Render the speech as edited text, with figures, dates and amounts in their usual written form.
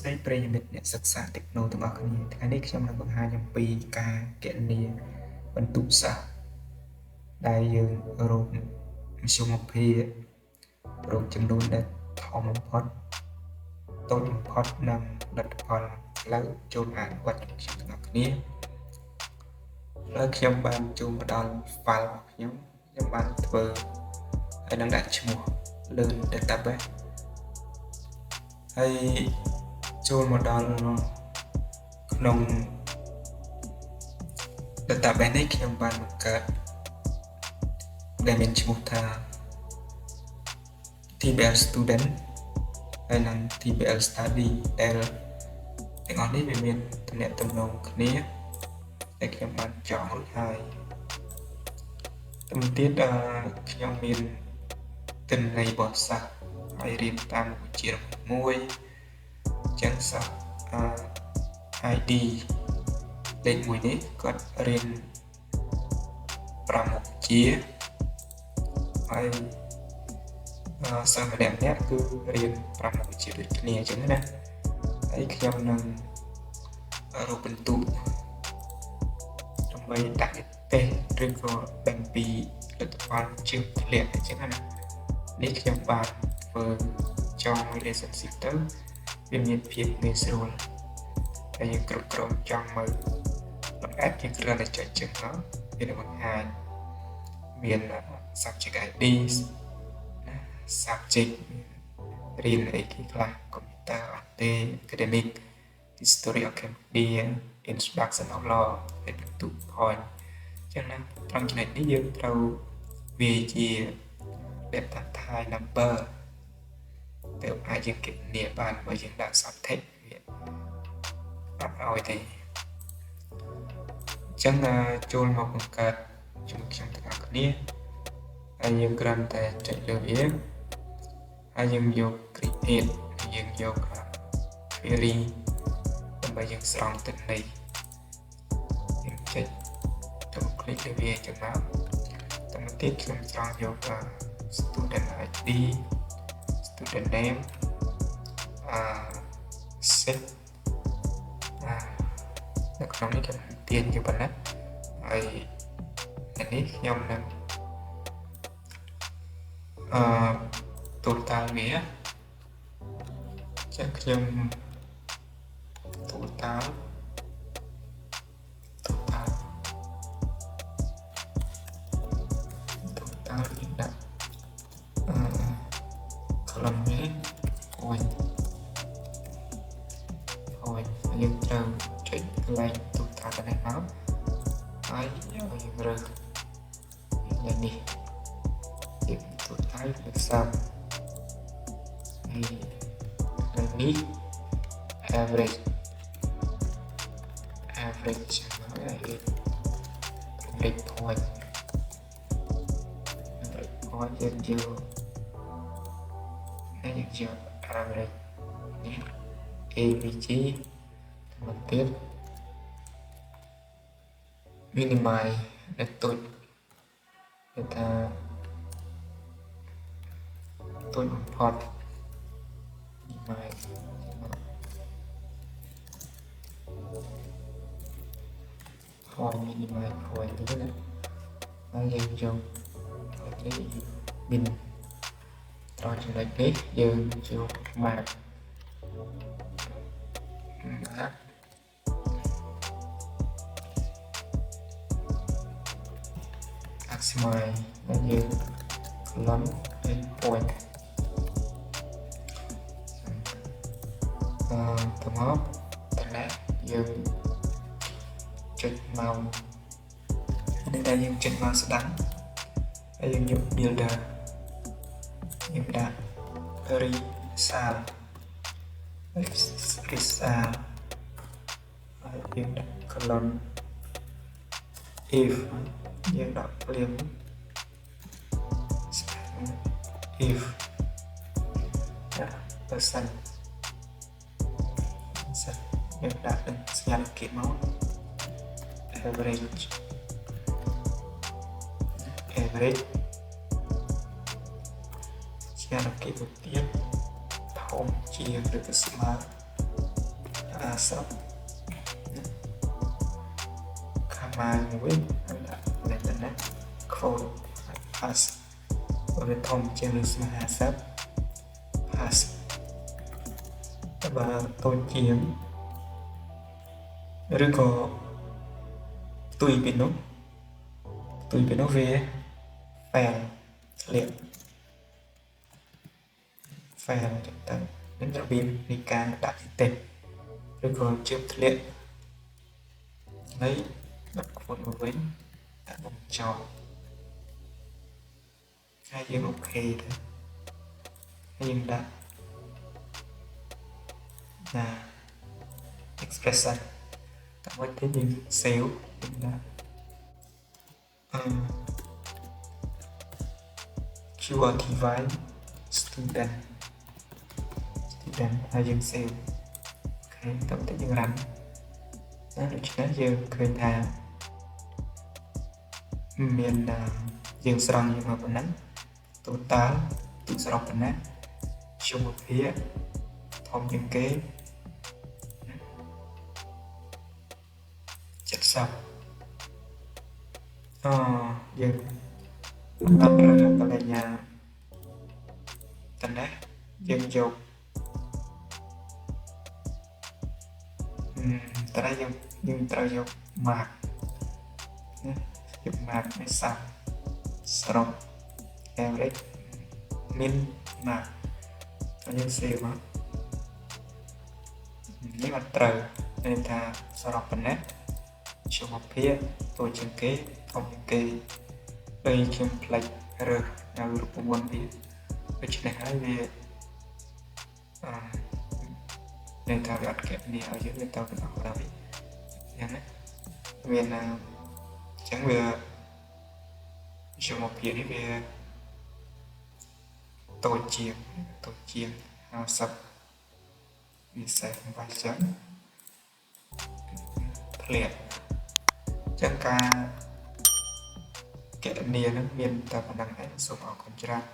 ស្តីប្រិយមិត្តអ្នកសិក្សាតិចណូទាំងអស់គ្នាថ្ងៃនេះខ្ញុំនឹងបង្ហាញអំពីការគណនាបន្ទុកសាស្ត្រដែលយើងរកមធ្យមភាពរកចំនួនដែលធំបំផុតតូចបំផុតនិងលទ្ធផលផ្លូវចូលអនុវត្តរបស់ខ្ញុំទាំងអស់គ្នាហើយខ្ញុំបានចូលមកដល់ file របស់ខ្ញុំបានធ្វើហើយនឹងដាក់ឈ្មោះ Learn Database ហើយចូលមកដល់ក្នុង database នេះខ្ញុំបានបង្កើតដែលមានឈ្មោះថា TBL Student ហើយនិង TBL Study ដែលទាំងអស់នេះវាមានទំនាក់ទំនងគ្នាដែលខ្ញុំបានចងរួចហើយទៅទៀតខ្ញុំមានទិន្នន័យរបស់សាស្ត្រហើយរៀនតាមវិជ្ជាមួយចឹងសាស្ត្រID លេខ1នេះគាត់រៀន5មុខវិជ្ជាហើយសិស្សម្នាក់គឺរៀន5មុខវិជ្ជាដូចគ្នាអញ្ចឹងណាហើយខ្ញុំនឹងរកបន្ទុកដើម្បីដាក់ទេសឬក៏ដឹងពីលទ្ធផលជើងធ្លាក់អញ្ចឹងណានេះខ្ញុំបានធ្វើចង relationship ទៅវាមានភាពងាយស្រួលហើយយើងគ្រប់គ្រងចង់មើលលំអិតយើងគ្រាន់តែចុចជើងមកវានឹងបង្ហាញមាន subject ID subject រៀនអីគេខ្លះ computer academic history of Cambodia introduction of law ហើយបន្ទុក point ចឹងណាត្រង់ចំណុចនេះយើងត្រូវវាជា data type number ទៅអាចយើងគណនាបានបើយើងដាក់ subtext វាអត់ឲ្យទេអញ្ចឹងចូលមកបង្កើតជាមួយខ្ញុំទាំងអស់គ្នាហើយយើងគ្រាន់តែចុចលើវាហើយយើងយក create យើងយក query ដើម្បីយើងស្រង់ទិន្នន័យយើងចុចទៅ click លើវាអញ្ចឹងមកតែមកទៀតខ្ញុំស្រង់យក student ID student name set នៅក្នុងនេះខ្ញុំទាញជាប៉ុណ្ណឹងហើយនេះខ្ញុំនឹងtotal វាចឹងខ្ញុំ total យើងដាក់ column នេះ point យើងត្រូវចុចកន្លែង total ទៅនេះមកហើយយើងរើសយ៉ាងនេះយើង total វាសំហើយនេះ average ហើយ average point យើងយកហើយយើងយក average នេះ AVG មកទៀត minimize ដែលទុចគេថាទុចបំផុត minimize point minimize point នេះណាហើយយើងយកនេះ min ត្រង់ចំណុចនេះយើងយក max maximize ហើយយើង column and point ទៅមកតែយើងចុចមកនេះដែលយើងចុចមកស្ដាំហើយយើងយក builder យើងដាក់ result ហើយយើងដាក់ column if យើងដាក់ភ្លាម if percent យើងដាក់សញ្ញាគីមក average សញ្ញាគីមួយទៀតធំជាងឬក៏ស្មើ 50 ខាម៉ាវិញហើយដាក់លេខណាខូដ pass វាធំជាងឬស្មើ50 pass តែបើតូចជាងឬក៏ផ្ទុយពីនោះវា fail ធ្លាក់ fail ទៅនឹងរបៀបនៃការដាក់តិចឬក៏ជើបធ្លាក់ហើយដាក់ខ្វត់មកវិញដាក់បំចោលហើយយើងអូខេទៅហើយយើងដាក់ណា expression តែមកទៀតយើង save យើងដាក់QRTY student ហើយយើង save អូខេតទៅយើង run ណាដូច្នេះយើងឃើញថាមានយើងស្រង់មកប៉ុណ្ណឹង total ទូសរុបប៉ុណ្ណាខ្ញុំវិភាគធំជាងគេ70យើងអត់រើបរិញ្ញាតែនេះយើងយកតែយើងត្រូវយក mark ណាយក mark ឲ្យសរុប average min mark ហើយយើង save មកនេះអត់ត្រូវnênថាសរុបប៉ុណ្ណេះខ្ញុំមកភាគតូចជាងគេធំជាងគេហើយខ្ញុំផ្លេចរើសនៅរូបមន្តវាដូច្នេះហើយវាnênថាវាអត់កែនេះឲ្យយើងទៅទាំងអស់ដល់វិញយ៉ាងណាមានអញ្ចឹងវាខ្ញុំមកភាគនេះវាតូចជាង50វាសេះបាច់ចឹងធ្លាក់ចឹងការកណនីនឹងមានតែប៉ុណ្្នឹងឯងសូមអរគុណច្រើន